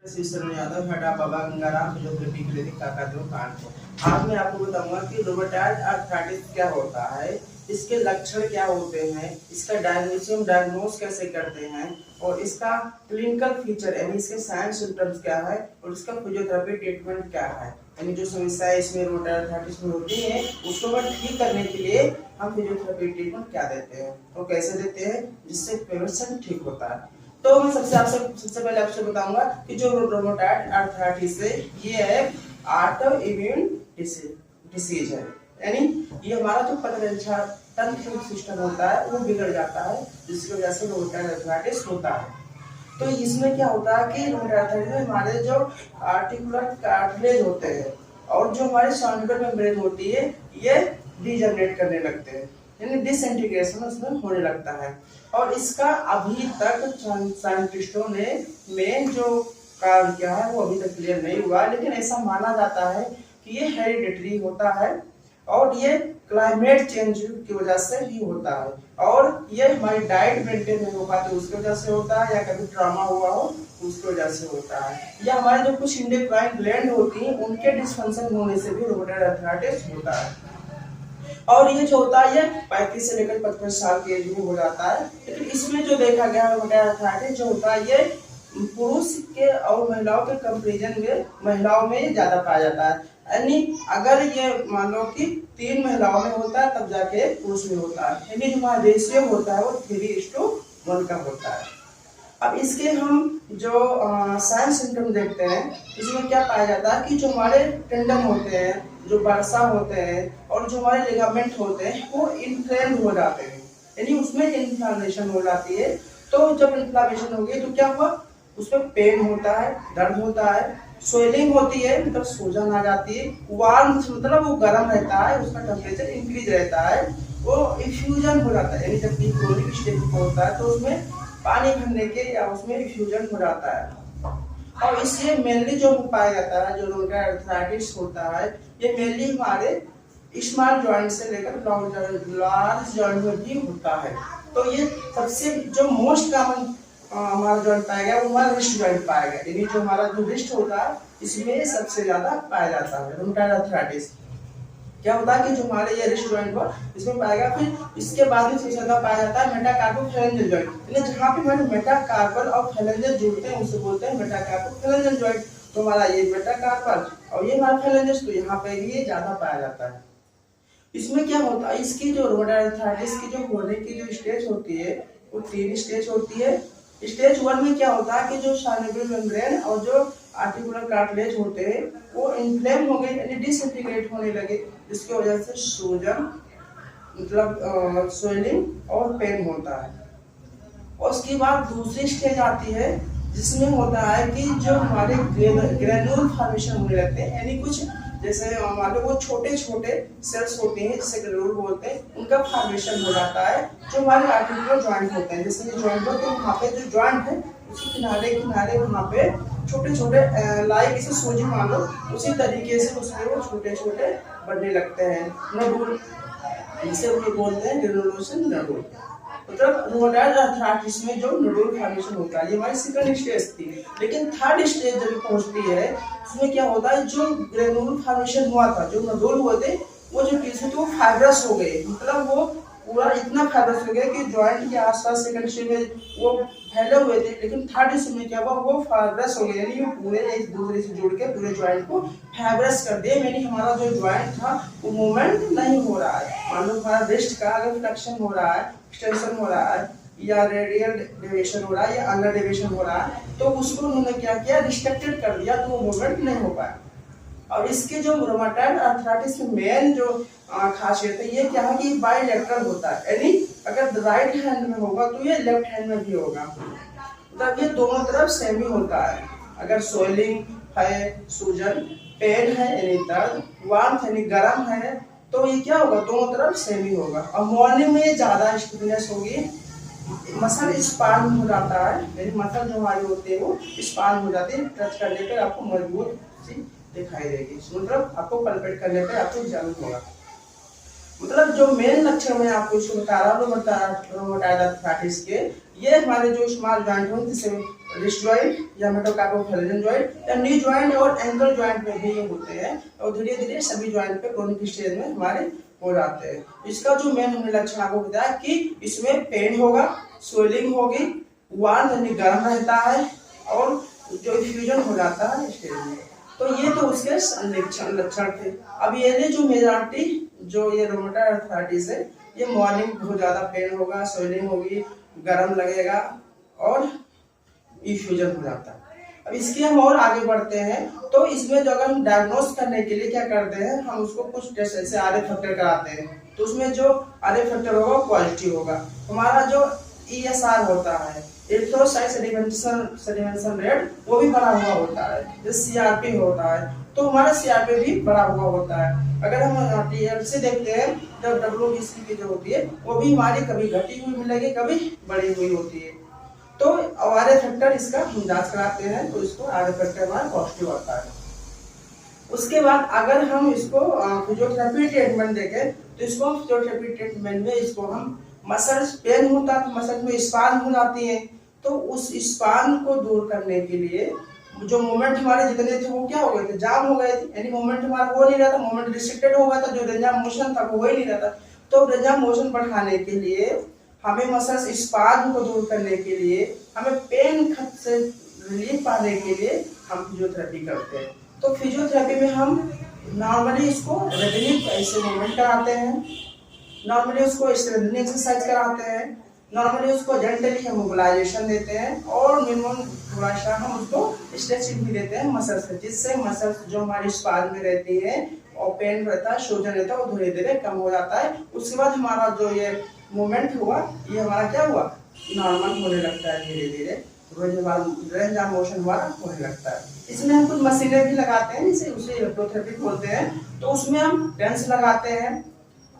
यादव हेडा बाबा Gangaram physiotherapy clinic Kakadeo Kanpur. आज मैं आपको बताऊंगा कि रूमेटॉइड आर्थराइटिस क्या होता है, इसके लक्षण क्या होते हैं, इसका डायग्नोस कैसे करते हैं और इसका क्लिनिकल फीचर यानी इसके साइन सिम्टम्स क्या है और इसका फिजियोथेरेपी ट्रीटमेंट क्या है। यानी जो समस्याएं इसमें रूमेटॉइड आर्थराइटिस में होती है उसको ठीक करने के लिए हम फिजियोथेरेपी ट्रीटमेंट क्या देते हैं और कैसे देते हैं जिससे पेशेंट ठीक होता है। तो मैं सबसे पहले आपसे बताऊंगा कि जो रूमेटॉइड आर्थराइटिस है ये है ऑटो इम्यून डिसीज है। यानी ये हमारा जो तंत्र सिस्टम होता है वो बिगड़ जाता है जिसकी वजह से रूमेटॉइड आर्थराइटिस होता है। तो इसमें क्या होता है कि रूमेटॉइड आर्थराइटिस में हमारे जो आर्टिकुलर कार्टिलेज होते हैं और जो हमारे साइनोवियल मेम्ब्रेन होती है ये डीजनरेट करने लगते हैं, यानी डिसइंटीग्रेशन उसमें होने लगता है। और इसका अभी तक साइंटिस्टों ने मेन जो कारण क्या है वो अभी तक क्लियर नहीं हुआ, लेकिन ऐसा माना जाता है कि ये हेरिडिटरी होता है और ये क्लाइमेट चेंज की वजह से ही होता है और ये हमारी डाइट मेंटेन नहीं हो पाती उसकी वजह से होता है या कभी ट्रॉमा हुआ हो उसकी वजह से होता है या हमारे जो कुछ इंडोक्राइन ग्लैंड होती हैं उनके डिसफंक्शन होने से भी रूमेटॉइड आर्थराइटिस होता है। और ये जो होता है ये 35 से लेकर 55 साल की एज में हो जाता है। लेकिन इसमें जो देखा गया है रूमेटॉइड आर्थराइटिस जो होता है ये पुरुष के और महिलाओं के कंपैरिजन में महिलाओं में ज्यादा पाया जाता है। यानी अगर ये मान लो कि 3 महिलाओं में होता है तब जाके पुरुष में होता है, यानी जो हमारा रेशियो होता है वो 3:1 का होता है। अब इसके हम जो साइन सिम्टम देखते हैं इसमें क्या पाया जाता है कि जो हमारे टेंडन होते हैं, जो वर्सा होते हैं और जो हमारे लिगामेंट होते हैं वो इन्फ्लेम्ड हो जाते हैं, यानी उसमें इन्फ्लेमेशन हो जाती है। तो जब इन्फ्लेमेशन होगी तो क्या हुआ, उसमें पेन होता है, दर्द होता है, स्वेलिंग होती है मतलब सूजन आ जाती है, वार्म मतलब वो गर्म रहता है, उसका टेम्परेचर इंक्रीज रहता है, वो इफ्यूजन हो जाता है, यानी जब क्रोनिक स्टेज पे होता है तो उसमें पानी भरने के या उसमें इफ्यूजन हो जाता है। और इसलिए मेनली जो पाया जाता है जो रूमेटॉइड आर्थराइटिस होता है ये मेनली हमारे स्मॉल जॉइंट से लेकर लार्ज जॉइंट में भी होता है। तो ये सबसे जो मोस्ट कॉमन हमारा जॉइंट पाया गया वो हमारा रिस्ट जॉइंट पाया गया, यानी जो हमारा जो रिस्ट होता है इसमें सबसे ज्यादा पाया जाता है रूमेटॉइड आर्थराइटिस। क्या होता है कि जो हमारे ये रिस्ट जॉइंट पर इसमें पाएगा, फिर इसके बाद में सबसे ज्यादा पाया जाता है मेटाकार्पोफैलेंजियल जॉइंट, यानी जहाँ पे हमारे मेटाकार्पल और फैलेंजस जुड़ते हैं उसे बोलते हैं मेटाकार्पोफैलेंजियल जॉइंट। तो हमारा ये मेटाकार्पल और ये हमारा फैलेंजस तो यहाँ पे ही ज्यादा पाया जाता है। इसमें क्या होता है, इसकी जो रूमेटॉइड आर्थराइटिस की जो होने की जो स्टेज होती है वो 3 स्टेज होती है। स्टेज 1 में क्या होता है कि जो साइनोवियल मेम्ब्रेन और जो आर्टिकुलर कार्टिलेज होते हैं वो इन्फ्लेम हो गए यानी डिसइंटीग्रेट होने लगे, जिसकी वजह से सूजन मतलब स्वेलिंग और पेन होता है। और उसके बाद दूसरी स्टेज आती है जिसमें होता है कि जो हमारे ग्रेन्यूल फॉर्मेशन होने लगते हैं, यानी कुछ जैसे मान लो वो छोटे छोटे सेल्स होते हैं जिसे ग्रेन्यूल बोलते हैं, उनका फॉर्मेशन हो जाता है जो हमारे आर्टिकुलर जॉइंट होते हैं। जैसे ये जॉइंट होते हैं वहाँ पे जो जॉइंट है उसके किनारे किनारे वहाँ पे छोटे छोटे लाइक इसे सूजी मान लो, उसी तरीके से उसमें वो छोटे छोटे बनने लगते हैं नडूल, जिसे वो बोलते हैं ग्रेनुलोसन नडूल। मतलब रूमेटॉइड आर्थराइटिस में जो नडूल फॉर्मेशन होता है ये हमारी सेकंड स्टेज थी। लेकिन थर्ड स्टेज जब पहुंचती है उसमें क्या होता है, जो ग्रेनुल फॉर्मेशन हुआ था, जो नडूल हुए थे वो जो टिश्यू थे वो फाइब्रस हो गए, मतलब वो पूरा इतना फाइब्रस हो गया कि जॉइंट के आसपास सेकंड स्टेज में वो फैले हुए थे, लेकिन थर्ड स्टेज में क्या हुआ वो फाइब्रस हो गए, यानी वो पूरे एक दूसरे से जुड़ के पूरे जॉइंट को फाइब्रस कर दिए, यानी हमारा जो जॉइंट था वो मूवमेंट नहीं हो रहा है। मान लो हमारा रिस्ट का अगर फ्लेक्शन हो रहा है, एक्सटेंशन हो रहा है या रेडियल डेविएशन हो रहा है या अनर डेविएशन हो रहा है तो उसको उन्होंने क्या किया, रिस्ट्रिक्टेड कर दिया, तो वो मूवमेंट नहीं हो पाया। और इसके जो रूमेटॉइड आर्थराइटिस की मेन जो खासियत है ये क्या है कि बाइलेटरल होता है, यानी अगर राइट हैंड में होगा तो ये लेफ्ट हैंड में भी होगा, मतलब ये दोनों तरफ सेम ही होता है। अगर स्वेलिंग है, सूजन, पेन है यानी दर्द, वार्मथ यानी गर्म है तो ये क्या होगा दोनों तरफ सेम ही होगा। और मॉर्निंग में ज्यादा स्टिफनेस होगी, मसल स्पान हो जाता है, यानी मसल जो हमारी होती है वो स्पान हो जाती है, टच करने पर आपको मजबूत सी दिखाई देगी, मतलब आपको पलपेट करने पे आपको जलन होगा। मतलब जो मेन लक्षण मैं आपको इसको बता रहा हूँ रूमेटॉइड आर्थराइटिस के, ये हमारे जो स्मॉल जॉइंट होते हैं रिस्ट जॉइंट या मेटाकार्पोफेरेंजियल जॉइंट या नी जॉइंट और एंकल जॉइंट में भी ये होते हैं और धीरे धीरे सभी जॉइंट पे क्रोनिक स्टेज में हमारे हो जाते हैं। इसका जो मेन हमने लक्षण आपको बताया कि इसमें पेन होगा, स्वेलिंग होगी, वार्म यानी गर्म रहता है और जो इफ्यूजन हो जाता है स्टेज में। तो ये तो उसके लक्षण थे। अब ये जो मेजॉरिटी जो ये रोमेटॉइड आर्थराइटिस है, ये मॉर्निंग बहुत ज्यादा पेन होगा, स्वेलिंग होगी, गर्म लगेगा और इफ्यूजन हो जाता है। अब इसके हम और आगे बढ़ते हैं तो इसमें जो अगर हम डायग्नोस करने के लिए क्या करते हैं, हम उसको कुछ टेस्ट ऐसे आरए फैक्टर कराते हैं। तो उसमें जो आरए फैक्टर होगा पॉजिटिव होगा। हमारा जो ESR होता है, एरिथ्रोसाइट सेडिमेंटेशन रेट, वो भी बढ़ा हुआ होता है। जो CRP होता है तो हमारा CRP भी बढ़ा हुआ होता है। अगर हम TLC देखते हैं, जब WBC की जो होती है वो भी हमारी कभी घटी हुई मिलेगी, कभी बढ़ी हुई होती है। तो आरए फैक्टर इसका हम जांच कराते हैं तो इसको आरए फैक्टर हमारा पॉजिटिव आता है। उसके बाद अगर हम इसको फिजियोथेरेपी ट्रीटमेंट देखें तो इसको फिजियोथेरेपी ट्रीटमेंट में इसको हम मसल्स पेन होता है, मसल में स्पान हो जाती है, तो उस स्पान को दूर करने के लिए जो मूवमेंट हमारे जितने थे वो क्या हो गए थे, जाम हो गए थे, यानी मूवमेंट हमारा हो नहीं रहा था, मूवमेंट रिस्ट्रिक्टेड हो गया था, जो रेंज ऑफ मोशन था वो हो ही नहीं रहा था। तो रेंज ऑफ मोशन बढ़ाने के लिए हमें मसल्स स्पान को दूर करने के लिए, हमें पेन से रिलीफ पाने के लिए हम फिजियोथेरेपी करते हैं। तो फिजियोथेरेपी में हम नॉर्मली इसको रेगुलर ऐसे मूवमेंट कराते हैं, नॉर्मली उसको स्ट्रेचिंग एक्सरसाइज कराते हैं, नॉर्मली उसको जेंटली हम मोबिलाइजेशन देते हैं और मिनिमम थोड़ा सा हम उसको स्ट्रेचिंग भी देते हैं मसल्स से, जिससे मसल्स जो हमारी स्पान में रहती है और पेन रहता है, सूजन रहता है, वो धीरे धीरे कम हो जाता है। उसके बाद हमारा जो ये मूवमेंट हुआ, ये हमारा क्या हुआ, नॉर्मल होने लगता है, धीरे धीरे रेंज ऑफ मोशन हमारा होने लगता है। इसमें हम कुछ मशीनें भी लगाते हैं, जिसे उसे इलेक्ट्रोथेरेपी बोलते हैं। तो उसमें हम टेंस लगाते हैं,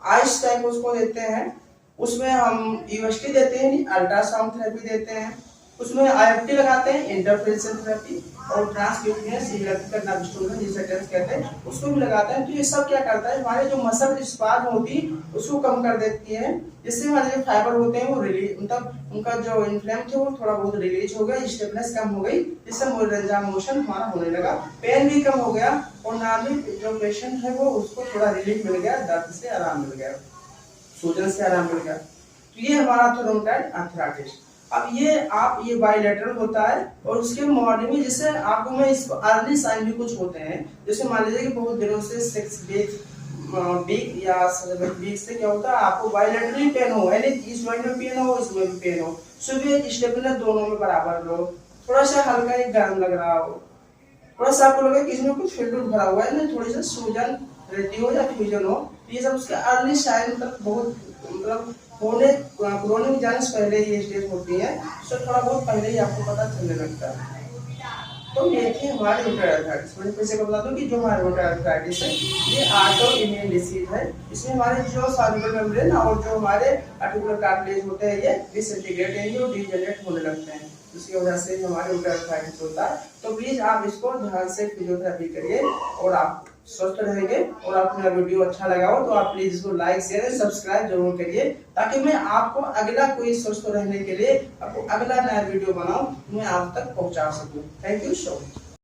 आइस टाइप उसको देते हैं, उसमें हम यूएसटी देते हैं, अल्ट्रासाउंड थेरेपी देते हैं, उसमें IFT लगाते हैं, इंटरफेरेंशियल थेरेपी, और ट्रांसक्यूटेनियस इलेक्ट्रिकल नर्व स्टिमुलेशन जिसे टेंस कहते हैं, उसको भी लगाते हैं। तो ये सब क्या करता है, हमारे जो मसल स्पान होती है उसको कम कर देती है, जिससे हमारे जो फाइबर होते हैं वो रिलीज, मतलब उनका जो इन्फ्लेम थे वो थोड़ा बहुत रिलीज हो गया, स्टिफनेस कम हो गई, जिससे रेंज ऑफ मोशन हमारा होने लगा, पेन भी कम हो गया और नॉर्मली जो पेशेंट है वो उसको थोड़ा रिलीफ मिल गया, दर्द से आराम मिल गया, सूजन से आराम मिल गया। तो ये हमारा था रोमेटॉइड आर्थराइटिस। अब ये बाइलेटरल होता है और उसके मॉर्निंग में, जैसे आपको मैं इसको अर्ली साइन भी कुछ होते हैं, जैसे मान लीजिए कि बहुत दिनों से 6 वीक या 7 वीक से क्या होता है, आपको बाइलेटरली पेन हो, यानी इस जॉइंट में पेन हो, इसमें भी पेन हो, सुबह स्टेबिलिटी दोनों में बराबर हो, थोड़ा सा हल्का ही गर्म लग रहा हो, थोड़ा सा आपको लगे कि इसमें कुछ फिल्टर भरा हुआ है, ना थोड़ी सी सूजन रहती हो या फ्यूजन हो, ये सब उसके अर्ली साइन तक बहुत मतलब होने क्रोनिक जाने से पहले ये स्टेज होती है, तो थोड़ा बहुत पहले ही आपको पता चलने लगता है। तो ये थी हमारी रोमेटॉइड आर्थराइटिस। मैंने फिर से बता दूं कि जो हमारी रोमेटॉइड आर्थराइटिस है ये ऑटो इम्यून डिसीज है। इसमें हमारे जो सॉल्युबल मेम्ब्रेन और जो हमारे आर्टिकुलर कार्टिलेज होते हैं ये डिसइंटीग्रेट यानी वो डीजेनरेट होने लगते हैं, जिसकी वजह से हमारे रोमेटॉइड आर्थराइटिस होता है। तो प्लीज आप इसको ध्यान से फिजियोथेरेपी करिए और आप स्वस्थ रहेंगे। और आपको मेरा वीडियो अच्छा लगा हो तो आप प्लीज इसको लाइक शेयर एंड सब्सक्राइब जरूर करिए, ताकि मैं आपको अगला कोई स्वस्थ रहने के लिए आपको अगला नया वीडियो बनाऊं, मैं आप तक पहुंचा सकूं। Thank you so much.